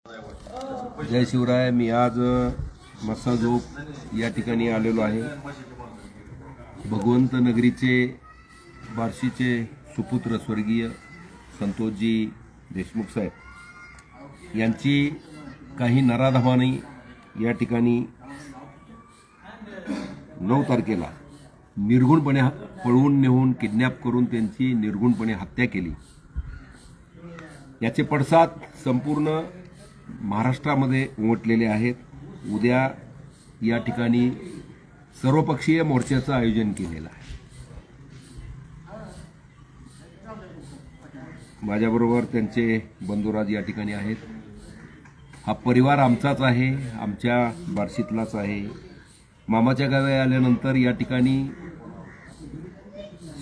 जय शिवराय। मी आज मसाजोग या ठिकाणी आलेलो आहे। भगवंत नगरीचे बार्शीचे सुपुत्र स्वर्गीय संतोषजी देशमुख साहेब यांची काही नराधमांनी या ठिकाणी 9 तारखेला निर्गुणपणे पळवून नेऊन किडनॅप करून त्यांची निर्गुणपणे हत्या केली। याचे पडसाद संपूर्ण महाराष्ट्रामध्ये उमटलेले आहेत। उद्या या ठिकाणी सर्वपक्षीय मोर्चाचं आयोजन केलेलं आहे। माझ्याबरोबर त्यांचे बंधुराज या ठिकाणी आहेत। हा परिवार आमचाच आहे, आमच्या बार्शीतलाच आहे। मामाच्या गावी आल्यानंतर या ठिकाणी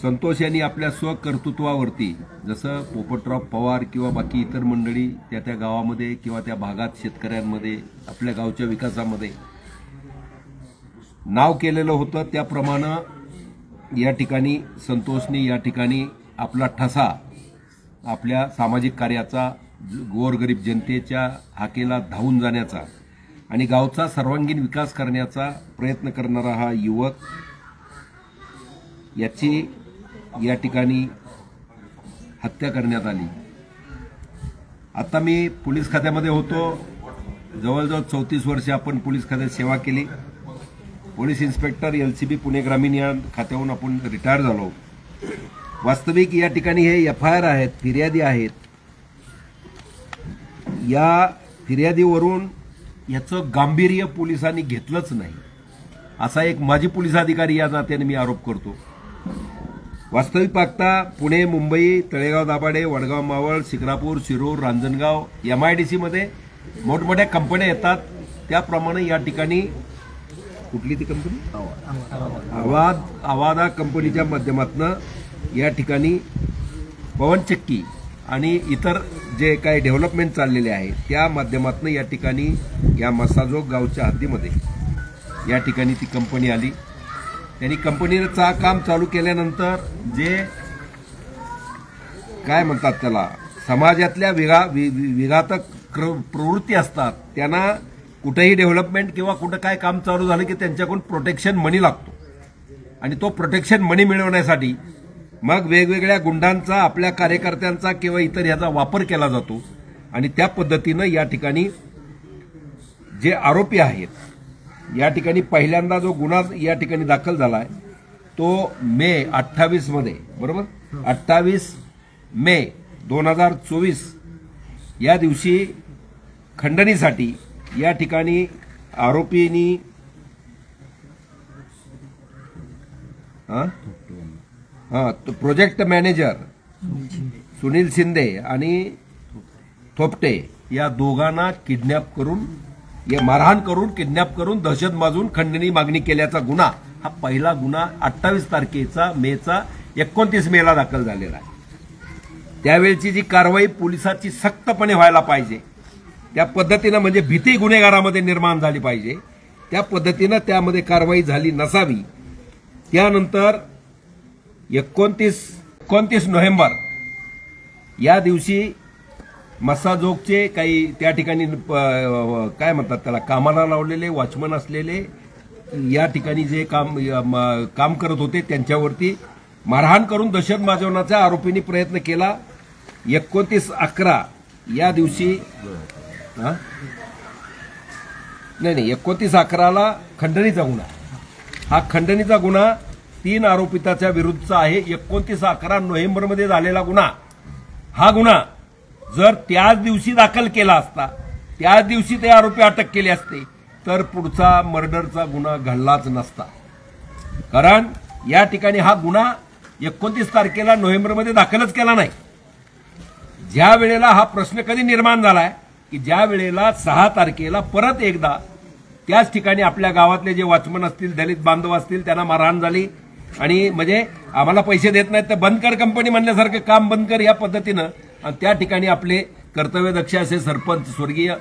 संतोष यांनी आपल्या स्वकर्तृत्वावरती जसं पोपटराव पवार किंवा बाकी इतर मंडळी त्या गावामध्ये किंवा त्या भागात शेतकऱ्यांमध्ये आपल्या गावच्या विकासामध्ये नाव केलेलं होतं, त्याप्रमाणे या ठिकाणी संतोषने या ठिकाणी आपला ठसा आपल्या सामाजिक कार्याचा, गोरगरीब जनतेच्या हाकेला धावून जाण्याचा आणि गावचा सर्वांगीण विकास करण्याचा प्रयत्न करणारा हा युवक, याची या ठिकाणी हत्या करण्यात आली। आता मी पोलीस खात्यामध्ये होतो, जवळजवळ 34 वर्षे आपण पोलीस खात्यात सेवा केली। पोलीस इन्स्पेक्टर LCB पुणे ग्रामीण या खात्यावरून आपण रिटायर झालो। वास्तविक या ठिकाणी हे FIR आहेत, फिर्यादी आहेत। या फिर्यादीवरून याचं गांभीर्य पोलिसांनी घेतलंच नाही, असा एक माजी पोलीस अधिकारी या नात्याने मी आरोप करतो। वास्तविक पाहता पुणे, मुंबई, तळेगाव, दाभाडे, वडगाव, मावळ, शिक्रापूर, शिरूर, रांजणगाव MIDC मध्ये मोठमोठ्या कंपन्या येतात। त्याप्रमाणे या ठिकाणी कुठली ती कंपनी आवादा कंपनीच्या माध्यमातून या ठिकाणी पवनचक्की आणि इतर जे काही डेव्हलपमेंट चाललेले आहे त्या माध्यमातून या ठिकाणी या मसाजोग गावच्या हद्दीमध्ये या ठिकाणी ती कंपनी आली। त्यांनी कंपनीचं काम चालू केल्यानंतर जे काय म्हणतात त्याला समाजातल्या विघातक प्रवृत्ती असतात, त्यांना कुठेही डेव्हलपमेंट किंवा कुठं काय काम चालू झालं की त्यांच्याकडून प्रोटेक्शन मनी लागतो आणि तो प्रोटेक्शन मनी मिळवण्यासाठी मग वेगवेगळ्या गुंडांचा, आपल्या कार्यकर्त्यांचा किंवा इतर ह्याचा वापर केला जातो आणि त्या पद्धतीनं या ठिकाणी जे आरोपी आहेत, या ठिकाणी पहिल्यांदा जो गुन्हा या ठिकाणी दाखल झाला आहे तो मे 28 मध्ये, बरोबर 28 मे 2024 या दिवशी खंडणीसाठी या ठिकाणी आरोपींनी प्रोजेक्ट मॅनेजर सुनील शिंदे आणि थोपटे या दोघांना किडनॅप करून, मारहाण करून, किडनॅप करून, दहशत माजून खंडणी मागणी केल्याचा गुन्हा, हा पहिला गुन्हा 28 तारखेचा मेचा 29 मेला दाखल झालेला आहे। त्यावेळची जी कारवाई पोलिसांची सख्तपणे व्हायला पाहिजे, त्या पद्धतीनं म्हणजे भीती गुन्हेगारामध्ये निर्माण झाली पाहिजे, त्या पद्धतीनं त्यामध्ये कारवाई झाली नसावी। त्यानंतर 29 नोव्हेंबर या दिवशी मसाजोगचे काही त्या ठिकाणी काय म्हणतात त्याला कामाला लावलेले वॉचमन असलेले या ठिकाणी जे काम करत होते त्यांच्यावरती मारहाण करून दहशत माजवण्याचा आरोपींनी प्रयत्न केला। 29/11 या दिवशी 29/11 खंडणीचा गुन्हा, हा खंडणीचा गुन्हा 3 आरोपिताच्या विरुद्धचा आहे। 29/11 नोव्हेंबरमध्ये झालेला गुन्हा, हा गुन्हा जर त्याच दिवशी दाखल केला असता, त्याच दिवशी ते आरोपी अटक केले असते तर पुढचा मर्डरचा गुन्हा घडलाच नसता। कारण या ठिकाणी हा गुन्हा 29 तारखेला नोव्हेंबरमध्ये दाखलच केला नाही। ज्या वेळेला हा प्रश्न कधी निर्माण झालाय की ज्या वेळेला 6 तारखेला परत एकदा त्याच ठिकाणी आपल्या गावातले जे वॉचमन असतील, दलित बांधव असतील, त्यांना मारहाण झाली आणि म्हणजे आम्हाला पैसे देत नाहीत तर बंद कर कंपनी म्हणल्यासारखं काम बंद कर या पद्धतीनं, आणि त्या ठिकाणी आपले कर्तव्यदक्ष असे सरपंच स्वर्गीय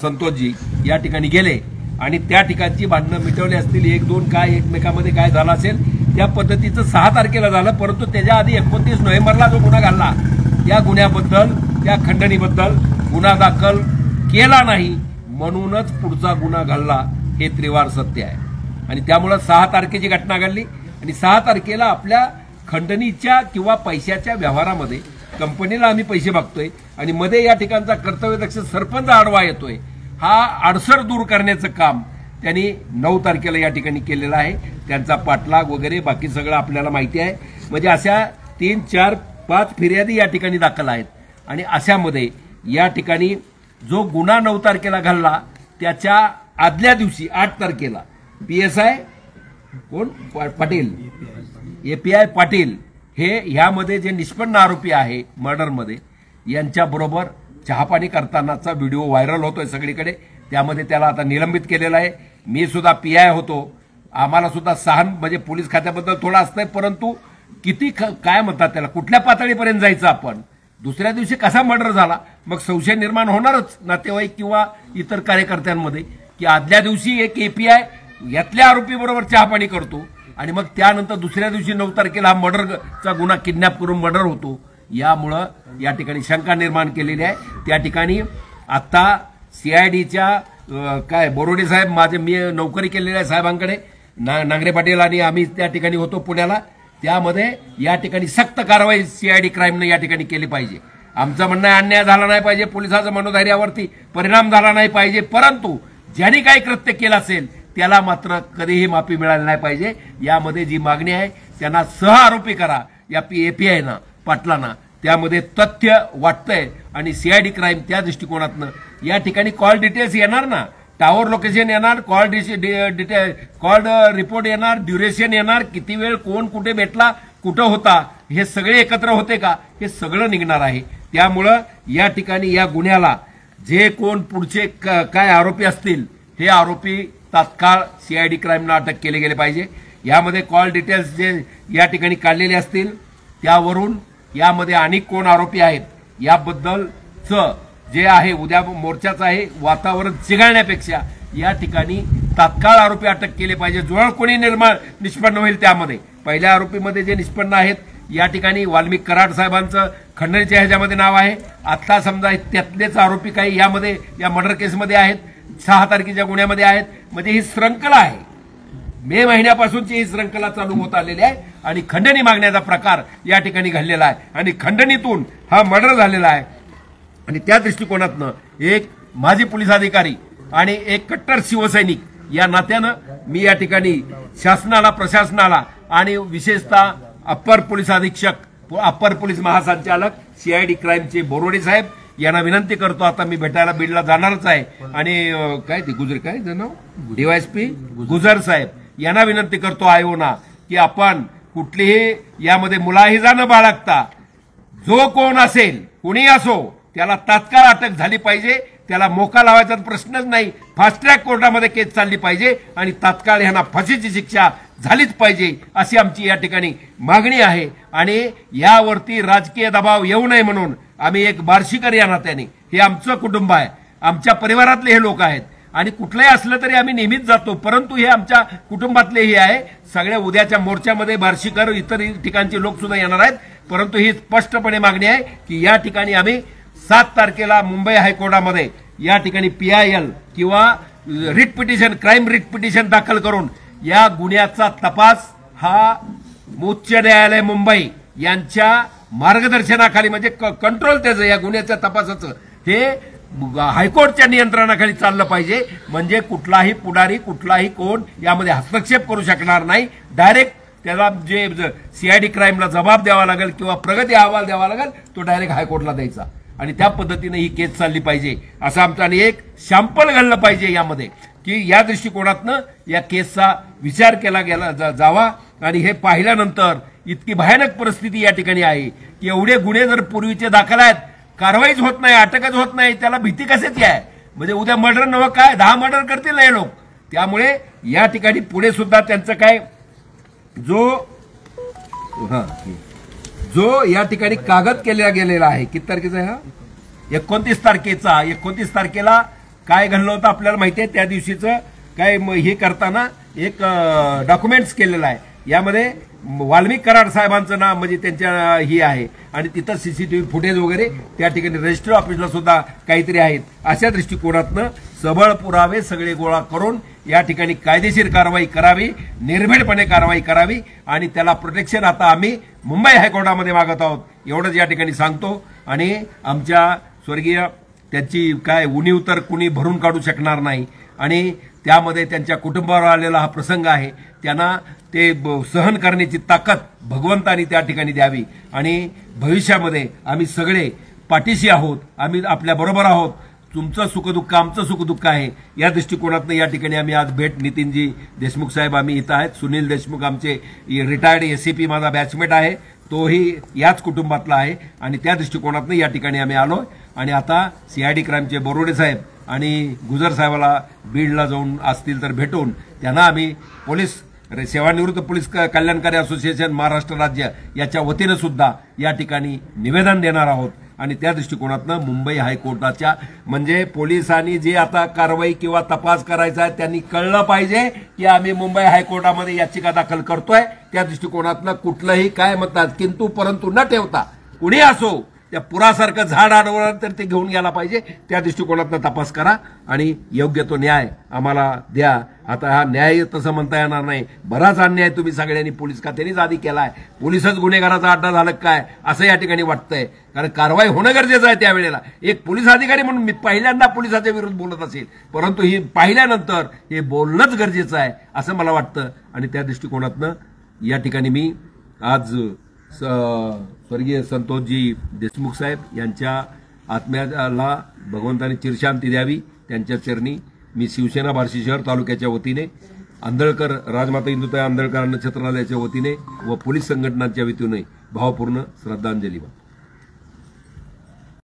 संतोषजी या ठिकाणी गेले आणि त्या ठिकाणची भांडणं मिटवली असतील, 1-2 काय एकमेकांमध्ये काय झालं असेल त्या पद्धतीचं 6 तारखेला झालं। परंतु त्याच्या आधी 29 नोव्हेंबरला जो गुन्हा घडला त्या गुन्ह्याबद्दल, त्या खंडणीबद्दल गुन्हा दाखल केला नाही म्हणूनच पुढचा गुन्हा घडला, हे त्रिवार सत्य आहे. आणि त्यामुळे 6 तारखेची घटना घडली आणि 6 तारखेला आपल्या खंडणीच्या किंवा पैशाच्या व्यवहारामध्ये कंपनीला आम्ही पैसे मागतोय आणि मध्ये या ठिकाणचा कर्तव्यदक्ष सरपंच आडवा येतोय. हा अडसर दूर करण्याचं काम त्यांनी 9 तारखेला या ठिकाणी केलेलं आहे. त्यांचा पाठलाग वगैरे बाकी सगळं आपल्याला माहिती आहे. म्हणजे अशा 3, 4, 5 फिर्यादी या ठिकाणी दाखल आहेत आणि अशामध्ये या ठिकाणी जो गुन्हा 9 तारखेला घडला त्याच्या आदल्या दिवशी 8 तारखेला PSI कोण पाटील, API पाटील हे ह्यामध्ये जे निष्पन्न आरोपी आहे मर्डरमध्ये यांच्याबरोबर चहापाणी करतानाचा व्हिडिओ व्हायरल होतोय सगळीकडे. त्यामध्ये त्याला आता निलंबित केलेलं आहे. मी सुद्धा PI होतो. आम्हाला सुद्धा सहन म्हणजे पोलीस खात्याबद्दल थोडं असतंय, परंतु किती काय म्हणतात त्याला कुठल्या पातळीपर्यंत जायचं आपण. दुसऱ्या दिवशी कसा मर्डर झाला मग संशय निर्माण होणारच नातेवाईक किंवा इतर कार्यकर्त्यांमध्ये की आदल्या दिवशी एक API यातल्या आरोपीबरोबर चहापाणी करतो आणि मग त्यानंतर दुसऱ्या दिवशी 9 तारखेला हा मर्डरचा गुन्हा किडनॅप करून मर्डर होतो. यामुळं या ठिकाणी शंका निर्माण केलेली आहे. त्या ठिकाणी आता CIDच्या काय बोरोडे साहेब मी नोकरी केलेल्या आहे साहेबांकडे नांगरे पाटील आणि आम्ही त्या ठिकाणी होतो पुण्याला. त्यामध्ये या ठिकाणी सक्त कारवाई CID क्राईमने या ठिकाणी केली पाहिजे. आमचं म्हणणं आहे अन्याय झाला नाही पाहिजे, पोलिसाच्या मनोधैर्यावरती परिणाम झाला नाही पाहिजे, परंतु ज्यांनी काही कृत्य केलं असेल त्याला मात्र कधीही माफी मिळाली नाही पाहिजे. यामध्ये जी मागणी आहे त्यांना सह आरोपी करा या API ना पाटलांना. त्यामध्ये तथ्य वाटतंय आणि CID क्राईम त्या दृष्टिकोनातनं या ठिकाणी कॉल डिटेल्स येणार ना, टावर लोकेशन येणार, कॉल रिपोर्ट येणार, ड्युरेशन येणार, किती वेळ कोण कुठे भेटला, कुठं होता, हे सगळे एकत्र होते का, हे सगळं निघणार आहे. त्यामुळं या ठिकाणी या गुन्ह्याला जे कोण पुढचे काय आरोपी असतील हे आरोपी तात्काळ CID क्राईमला अटक केले गेले पाहिजे. यामध्ये कॉल डिटेल्स जे या ठिकाणी काढलेले असतील त्यावरून यामध्ये अनेक कोण आरोपी आहेत याबद्दलचं जे आहे उद्या मोर्चाचं आहे वातावरण चिघळण्यापेक्षा या ठिकाणी तात्काळ आरोपी अटक केले पाहिजे. जोळ कोणी निष्पन्न होईल त्यामध्ये पहिल्या आरोपीमध्ये जे निष्पन्न आहेत या ठिकाणी वाल्मिक कराड साहेबांचं खंडणीच्या ह्याच्यामध्ये नाव आहे. आता समजा त्यातलेच आरोपी काही यामध्ये या मर्डर केसमध्ये आहेत, 6 तारखेच्या गुन्ह्यामध्ये आहेत. म्हणजे ही श्रंखला आहे. मे महिन्यापासूनची ही श्रंखला चालू होत आलेली आहे आणि खंडणी मागण्याचा प्रकार या ठिकाणी घडलेला आहे आणि खंडणीतून हा मर्डर झालेला आहे. आणि त्या दृष्टिकोनातनं एक माजी पोलीस अधिकारी आणि एक कट्टर शिवसैनिक या नात्यानं मी या ठिकाणी शासनाला, प्रशासनाला आणि विशेषतः अप्पर पोलीस अधीक्षक, अप्पर पोलीस महासंचालक CID क्राईमचे बोरोडे साहेब यांना विनंती करतो. आता मी भेटायला बीडला जाणारच आहे आणि काय ते गुजर काय नाव DYSP गुजर साहेब यांना विनंती करतो आयोना की आपण कुठलीही यामध्ये मुलाहिजा न बाळगता जो कोण असेल कुणी असो त्याला तात्काळ अटक झाली पाहिजे. त्याला मोका लावायचा प्रश्नच नाही. फास्ट ट्रॅक कोर्टामध्ये केस चालली पाहिजे आणि तात्काळ यांना फाशीची शिक्षा झालीच पाहिजे अशी आमची या ठिकाणी मागणी आहे. आणि यावरती राजकीय दबाव येऊ नये म्हणून आम्ही एक बार्शीकर या नात्याने, हे आमचं कुटुंब आहे, आमच्या परिवारातले हे लोक आहेत आणि कुठलंही असलं तरी आम्ही नेहमीच जातो, परंतु हे आमच्या कुटुंबातले हे आहे. सगळ्या उद्याच्या मोर्चामध्ये बार्शीकर इतर ठिकाणचे लोक सुद्धा येणार आहेत. परंतु ही स्पष्टपणे मागणी आहे की या ठिकाणी आम्ही 7 तारखेला मुंबई हायकोर्टामध्ये या ठिकाणी PIL किंवा writ petition, crime writ petition दाखल करून या गुन्ह्याचा तपास हा उच्च न्यायालय मुंबई यांच्या मार्गदर्शनाखाली म्हणजे कंट्रोल त्याचं या गुन्ह्याच्या तपासाचं हे हायकोर्टच्या नियंत्रणाखाली चाललं पाहिजे. म्हणजे कुठलाही पुढारी, कुठलाही कोण यामध्ये हस्तक्षेप करू शकणार नाही. डायरेक्ट त्याला जे CID क्राईमला जबाब द्यावा लागेल किंवा प्रगती अहवाल द्यावा लागेल तो डायरेक्ट हायकोर्टला द्यायचा आणि त्या पद्धतीने ही केस चालली पाहिजे असं आमचं. आणि एक सॅम्पल घडलं पाहिजे यामध्ये की या दृष्टिकोनातनं या केसचा विचार केला गेला जावा. आणि हे पाहिल्यानंतर इतकी भयानक परिस्थिती या ठिकाणी आहे की एवढे गुन्हे जर पूर्वीचे दाखल आहेत, कारवाईच होत नाही, अटकच होत नाही, त्याला भीती कशाची आहे. म्हणजे उद्या मर्डर नवं काय 10 मर्डर करतील हे लोक. त्यामुळे या ठिकाणी पुढे सुद्धा त्यांचं काय जो या ठिकाणी कागद केला गेलेला आहे किती तारखेचा आहे हा 29 तारखेचा. 29 तारखेला काय घडलं होतं आपल्याला माहिती आहे. त्या दिवशीचं काय हे करताना एक डॉक्युमेंट्स केलेलं आहे. यामध्ये वाल्मिक कराड साहेबांचं नाव म्हणजे त्यांच्या ही आहे आणि तिथं सीसीटीव्ही फुटेज वगैरे त्या ठिकाणी रजिस्टर ऑफिसला सुद्धा काहीतरी आहेत. अशा दृष्टिकोनातनं सबळ पुरावे सगळे गोळा करून या ठिकाणी कायदेशीर कारवाई करावी, निर्भीडपणे कारवाई करावी आणि त्याला प्रोटेक्शन आता आम्ही मुंबई हायकोर्टामध्ये मागत आहोत एवढंच या ठिकाणी सांगतो. आणि आमच्या स्वर्गीय त्यांची काय उणीव तर कुणी भरून काढू शकणार नाही आणि त्यामध्ये त्यांच्या कुटुंबावर आलेला हा प्रसंग आहे. त्यांना ते सहन करण्याची ताकद भगवंतानी त्या ठिकाणी द्यावी आणि भविष्यामध्ये आम्ही सगळे पाठीशी आहोत, आम्ही आपल्या बरोबर आहोत. तुमचं सुखदुःख आमचं सुखदुःख आहे या दृष्टिकोनातनं या ठिकाणी आम्ही आज भेट नितीनजी देशमुख साहेब आम्ही इथं आहेत. सुनील देशमुख आमचे रिटायर्ड एसीपी माझा बॅचमेट आहे, तोही याच कुटुंबातला आहे आणि त्या दृष्टिकोनातनं या ठिकाणी आम्ही आलोय. आणि आता सीआयडी क्राईमचे बोरोडे साहेब आणि गुजर साहेबाला बीडला जाऊन असतील तर भेटून त्यांना आम्ही पोलीस सेवानिवृत्त पोलीस कल्याणकारी असोसिएशन महाराष्ट्र राज्य याच्या वतीनं सुद्धा या ठिकाणी निवेदन देणार आहोत. आणि त्या दृष्टिकोनातनं मुंबई हायकोर्टाच्या म्हणजे पोलिसांनी जे आता कारवाई किंवा तपास करायचा आहे त्यांनी कळलं पाहिजे की आम्ही मुंबई हायकोर्टामध्ये याचिका दाखल करतोय. त्या दृष्टिकोनातनं कुठलंही काय म्हणतात किंतु परंतु न ठेवता कुणी असो त्या पुरासारखं झाड आडवलं तर ते घेऊन गेला पाहिजे. त्या दृष्टिकोनातनं तपास करा आणि योग्य तो न्याय आम्हाला द्या. आता हा न्याय तसं म्हणता येणार नाही, बराच अन्याय तुम्ही सगळ्यांनी पोलीस खात्यानेच आधी केलाय. पोलीसच गुन्हेगाराचा अड्डा झालं काय असं या ठिकाणी वाटतंय, कारण कारवाई होणं गरजेचं आहे. त्यावेळेला एक पोलीस अधिकारी म्हणून मी पहिल्यांदा पोलिसाच्या विरुद्ध बोलत असेल, परंतु ही पाहिल्यानंतर हे बोलणंच गरजेचं आहे असं मला वाटतं. आणि त्या दृष्टिकोनातनं या ठिकाणी मी आज स्वर्गीय संतोषजी देशमुख साहेब यांच्या आत्म्याला भगवंताने चिरशांती द्यावी त्यांच्या चरणी मी शिवसेना बार्शी शहर तालुक्याच्या वतीने आंधळकर राजमाता इंदुताई आंधळकर नक्षत्रालयाच्या वतीने व पोलीस संघटनांच्या वतीने भावपूर्ण श्रद्धांजली.